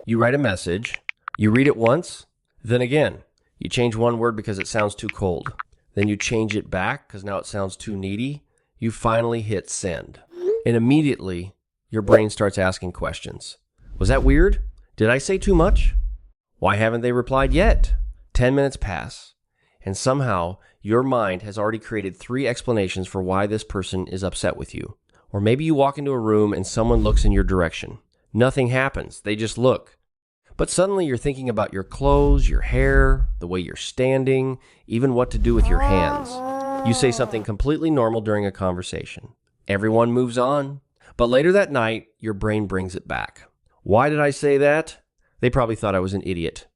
You write a message, you read it once, then again. You change one word because it sounds too cold. Then you change it back because now it sounds too needy. You finally hit send. And immediately, your brain starts asking questions. Was that weird? Did I say too much? Why haven't they replied yet? 10 minutes pass, and somehow your mind has already created 3 explanations for why this person is upset with you. Or maybe you walk into a room and someone looks in your direction. Nothing happens, they just look. But suddenly you're thinking about your clothes, your hair, the way you're standing, even what to do with your hands. You say something completely normal during a conversation. Everyone moves on. But later that night, your brain brings it back. Why did I say that? They probably thought I was an idiot.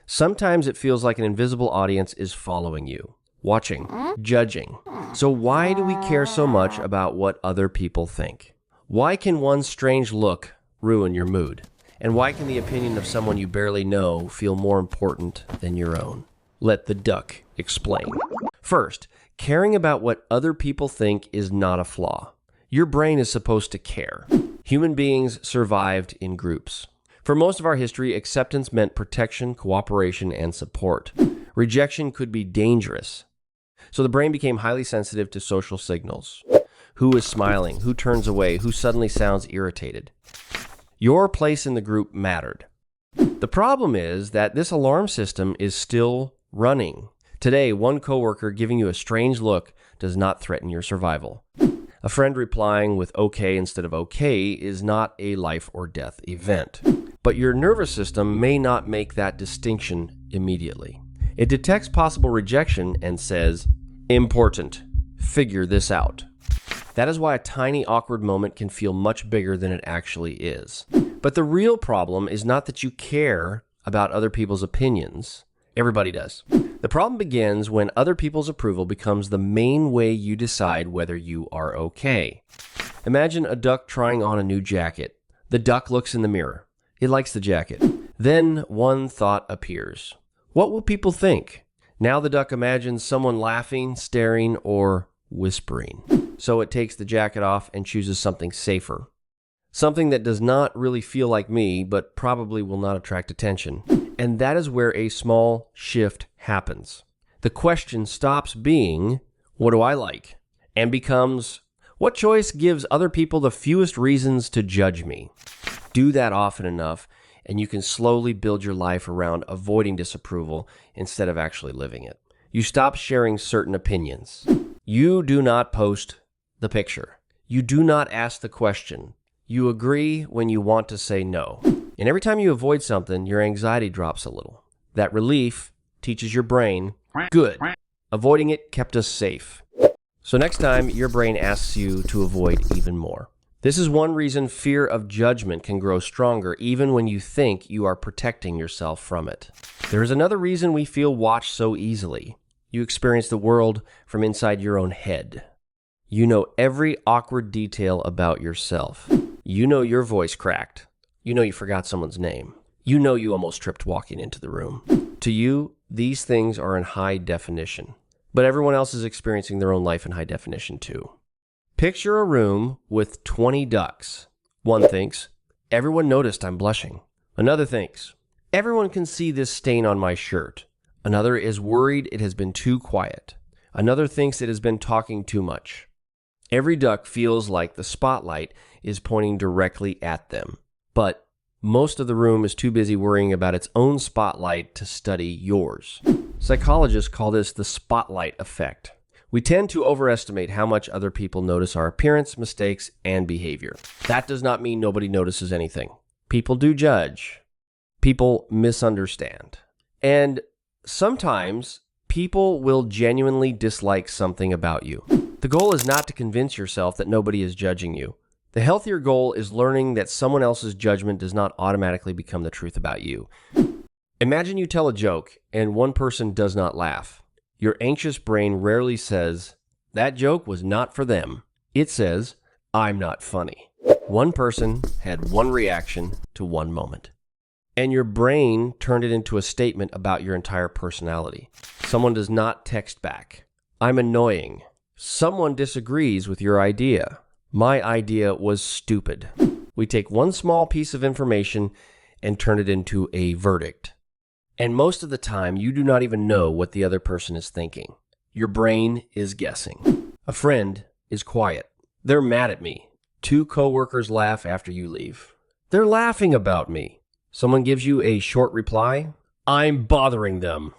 Sometimes it feels like an invisible audience is following you, watching, judging. So why do we care so much about what other people think? Why can one strange look ruin your mood? And why can the opinion of someone you barely know feel more important than your own? Let the duck explain. First, caring about what other people think is not a flaw. Your brain is supposed to care. Human beings survived in groups. For most of our history, acceptance meant protection, cooperation, and support. Rejection could be dangerous. So the brain became highly sensitive to social signals. Who is smiling? Who turns away? Who suddenly sounds irritated? Your place in the group mattered. The problem is that this alarm system is still running. Today, one coworker giving you a strange look does not threaten your survival. A friend replying with okay instead of okay is not a life or death event. But your nervous system may not make that distinction immediately. It detects possible rejection and says, important, figure this out. That is why a tiny awkward moment can feel much bigger than it actually is. But the real problem is not that you care about other people's opinions. Everybody does. The problem begins when other people's approval becomes the main way you decide whether you are okay. Imagine a duck trying on a new jacket. The duck looks in the mirror. It likes the jacket. Then one thought appears. What will people think? Now the duck imagines someone laughing, staring, or whispering. So it takes the jacket off and chooses something safer. Something that does not really feel like me, but probably will not attract attention. And that is where a small shift happens. The question stops being, what do I like? And becomes, what choice gives other people the fewest reasons to judge me? Do that often enough, and you can slowly build your life around avoiding disapproval instead of actually living it. You stop sharing certain opinions. You do not post the picture. You do not ask the question. You agree when you want to say no. And every time you avoid something, your anxiety drops a little. That relief teaches your brain, good. Avoiding it kept us safe. So next time, your brain asks you to avoid even more. This is one reason fear of judgment can grow stronger even when you think you are protecting yourself from it. There is another reason we feel watched so easily. You experience the world from inside your own head. You know every awkward detail about yourself. You know your voice cracked. You know you forgot someone's name. You know you almost tripped walking into the room. To you, these things are in high definition. But everyone else is experiencing their own life in high definition too. Picture a room with 20 ducks. One thinks, everyone noticed I'm blushing. Another thinks, everyone can see this stain on my shirt. Another is worried it has been too quiet. Another thinks it has been talking too much. Every duck feels like the spotlight is pointing directly at them. But most of the room is too busy worrying about its own spotlight to study yours. Psychologists call this the spotlight effect. We tend to overestimate how much other people notice our appearance, mistakes, and behavior. That does not mean nobody notices anything. People do judge. People misunderstand. And sometimes people will genuinely dislike something about you. The goal is not to convince yourself that nobody is judging you. The healthier goal is learning that someone else's judgment does not automatically become the truth about you. Imagine you tell a joke and one person does not laugh. Your anxious brain rarely says, that joke was not for them. It says, I'm not funny. One person had one reaction to one moment. And your brain turned it into a statement about your entire personality. Someone does not text back. I'm annoying. Someone disagrees with your idea. My idea was stupid. We take one small piece of information and turn it into a verdict. And most of the time, you do not even know what the other person is thinking. Your brain is guessing. A friend is quiet. They're mad at me. 2 coworkers laugh after you leave. They're laughing about me. Someone gives you a short reply. I'm bothering them.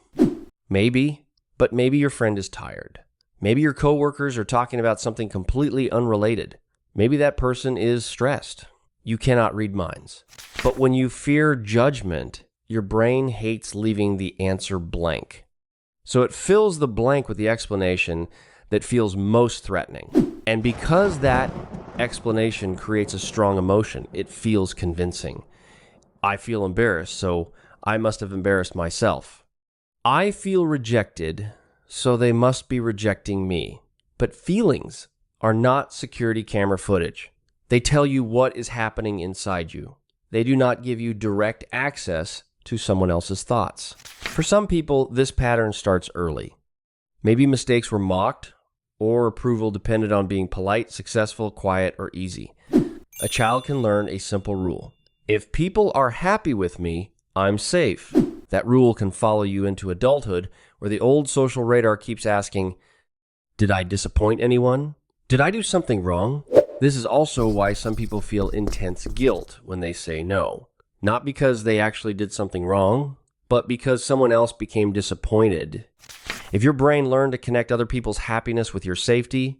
Maybe, but maybe your friend is tired. Maybe your coworkers are talking about something completely unrelated. Maybe that person is stressed. You cannot read minds. But when you fear judgment, your brain hates leaving the answer blank. So it fills the blank with the explanation that feels most threatening. And because that explanation creates a strong emotion, it feels convincing. I feel embarrassed, so I must have embarrassed myself. I feel rejected, so they must be rejecting me. But feelings are not security camera footage. They tell you what is happening inside you. They do not give you direct access to someone else's thoughts. For some people, this pattern starts early. Maybe mistakes were mocked, or approval depended on being polite, successful, quiet, or easy. A child can learn a simple rule. If people are happy with me, I'm safe. That rule can follow you into adulthood, where the old social radar keeps asking, did I disappoint anyone? Did I do something wrong? This is also why some people feel intense guilt when they say no. Not because they actually did something wrong, but because someone else became disappointed. If your brain learned to connect other people's happiness with your safety,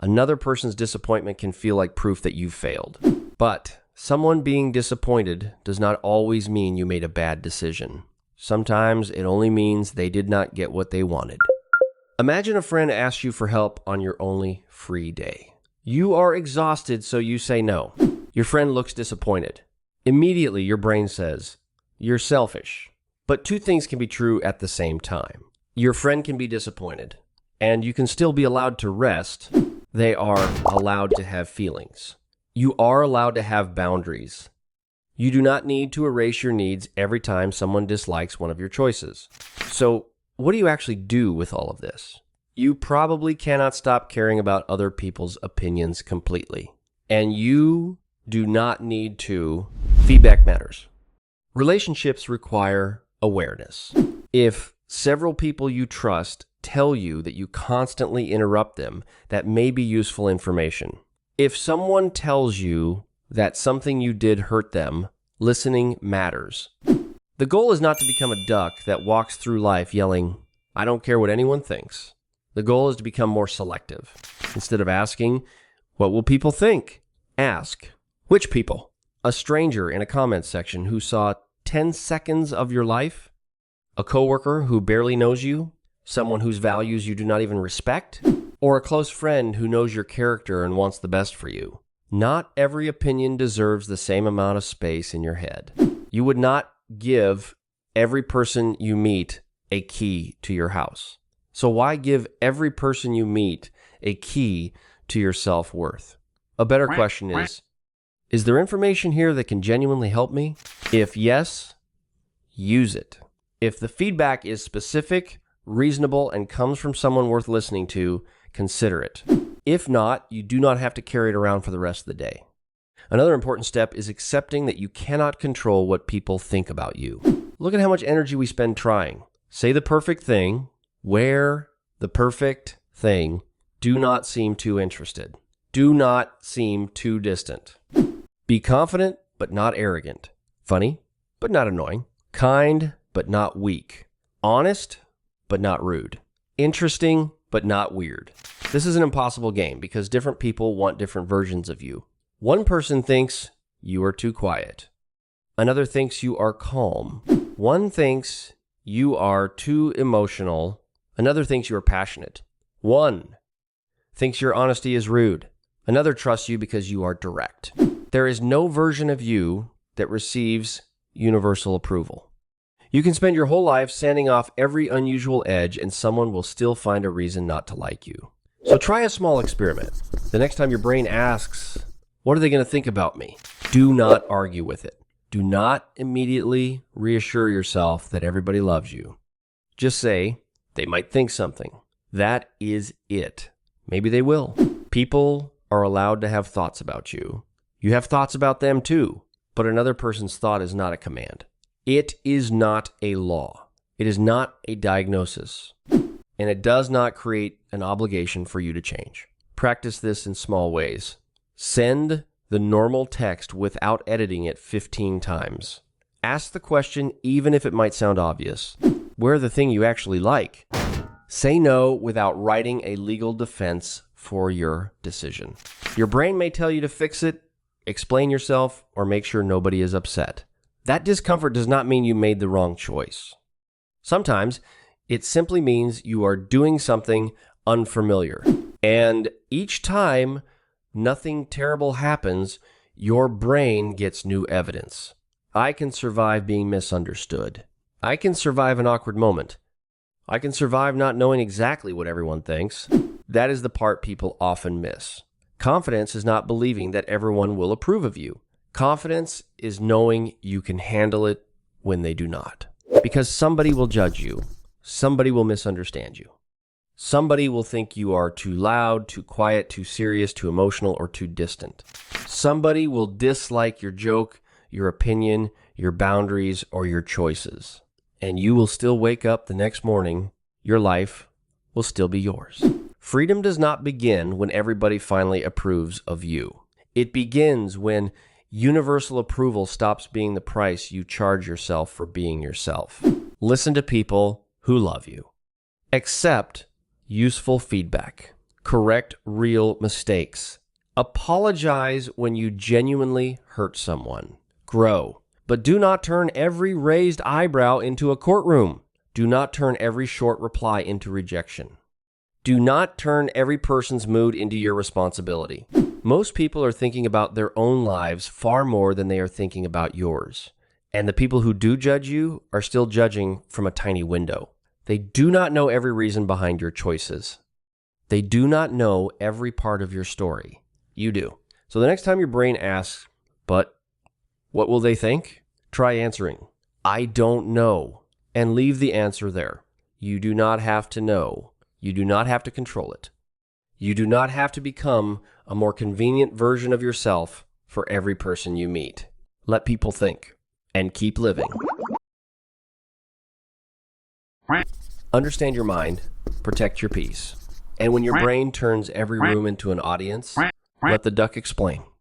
another person's disappointment can feel like proof that you've failed. But someone being disappointed does not always mean you made a bad decision. Sometimes it only means they did not get what they wanted. Imagine a friend asks you for help on your only free day. You are exhausted, so you say no. Your friend looks disappointed. Immediately, your brain says, you're selfish. But 2 things can be true at the same time. Your friend can be disappointed, and you can still be allowed to rest. They are allowed to have feelings. You are allowed to have boundaries. You do not need to erase your needs every time someone dislikes one of your choices. So, what do you actually do with all of this? You probably cannot stop caring about other people's opinions completely. And you do not need to. Feedback matters. Relationships require awareness. If several people you trust tell you that you constantly interrupt them, that may be useful information. If someone tells you that something you did hurt them, listening matters. The goal is not to become a duck that walks through life yelling, I don't care what anyone thinks. The goal is to become more selective. Instead of asking, what will people think? Ask, which people? A stranger in a comment section who saw 10 seconds of your life? A coworker who barely knows you? Someone whose values you do not even respect? Or a close friend who knows your character and wants the best for you? Not every opinion deserves the same amount of space in your head. You would not give every person you meet a key to your house. So why give every person you meet a key to your self-worth? A better question is there information here that can genuinely help me? If yes, use it. If the feedback is specific, reasonable, and comes from someone worth listening to, consider it. If not, you do not have to carry it around for the rest of the day. Another important step is accepting that you cannot control what people think about you. Look at how much energy we spend trying. Say the perfect thing, wear the perfect thing, do not seem too interested. Do not seem too distant. Be confident, but not arrogant. Funny, but not annoying. Kind, but not weak. Honest, but not rude. Interesting, but not weird. This is an impossible game because different people want different versions of you. One person thinks you are too quiet. Another thinks you are calm. One thinks you are too emotional. Another thinks you are passionate. One thinks your honesty is rude. Another trusts you because you are direct. There is no version of you that receives universal approval. You can spend your whole life sanding off every unusual edge and someone will still find a reason not to like you. So try a small experiment. The next time your brain asks, what are they going to think about me? Do not argue with it. Do not immediately reassure yourself that everybody loves you. Just say, they might think something. That is it. Maybe they will. People are allowed to have thoughts about you. You have thoughts about them too, but another person's thought is not a command. It is not a law. It is not a diagnosis. And it does not create an obligation for you to change. Practice this in small ways. Send the normal text without editing it 15 times. Ask the question even if it might sound obvious. Wear the thing you actually like. Say no without writing a legal defense for your decision. Your brain may tell you to fix it, explain yourself, or make sure nobody is upset. That discomfort does not mean you made the wrong choice. Sometimes it simply means you are doing something unfamiliar. And each time nothing terrible happens, your brain gets new evidence. I can survive being misunderstood. I can survive an awkward moment. I can survive not knowing exactly what everyone thinks. That is the part people often miss. Confidence is not believing that everyone will approve of you. Confidence is knowing you can handle it when they do not. Because somebody will judge you. Somebody will misunderstand you. Somebody will think you are too loud, too quiet, too serious, too emotional, or too distant. Somebody will dislike your joke, your opinion, your boundaries, or your choices. And you will still wake up the next morning. Your life will still be yours. Freedom does not begin when everybody finally approves of you. It begins when universal approval stops being the price you charge yourself for being yourself. Listen to people who love you. Accept useful feedback. Correct real mistakes. Apologize when you genuinely hurt someone. Grow. But do not turn every raised eyebrow into a courtroom. Do not turn every short reply into rejection. Do not turn every person's mood into your responsibility. Most people are thinking about their own lives far more than they are thinking about yours. And the people who do judge you are still judging from a tiny window. They do not know every reason behind your choices. They do not know every part of your story. You do. So the next time your brain asks, but what will they think? Try answering, I don't know, and leave the answer there. You do not have to know. You do not have to control it. You do not have to become a more convenient version of yourself for every person you meet. Let people think and keep living. Understand your mind, protect your peace. And when your brain turns every room into an audience, let the duck explain.